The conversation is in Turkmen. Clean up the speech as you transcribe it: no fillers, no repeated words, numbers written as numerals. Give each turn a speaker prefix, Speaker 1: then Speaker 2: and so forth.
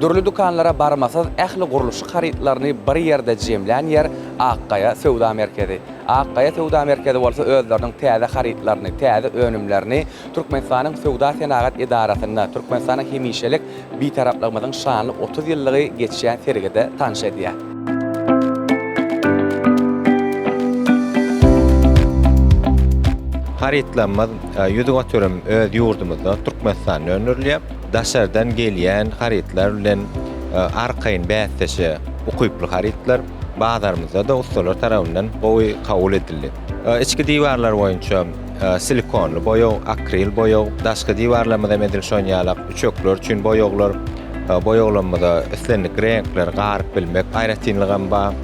Speaker 1: Hödürledi dukanlara barmasaz ähli guruluşy harytlaryny bir ýerde jemlän ýer Ykjam sowda merkezi. Ykjam sowda merkezi bolsa özleriniň täze harytlaryny, täze önümlerini Türkmenistanyň sowda senagat idarasyna, Türkmenistanyň hemişelik bitaraplygynyň şanly 30 ýyllygy geçýän sergide tanış edýär.
Speaker 2: Harytlanma ýüzüň ötürüm öz ýurdumyzda Türkmenistanyň önürlýär. Daşardan gelýän harytlar bilen arkaýyn bäsdeşi ukyply harytlar bazarymyzda da ustalar tarapyndan gowy kabul edildi. Içki diwarlar boýunça silikonly boýag, akril boýag, daşky diwarlarymyzda medil şonýalak üçekler üçin boýaglar, boýaglanmada islenlik renkler garyp bilmek, aýratynlygam bar.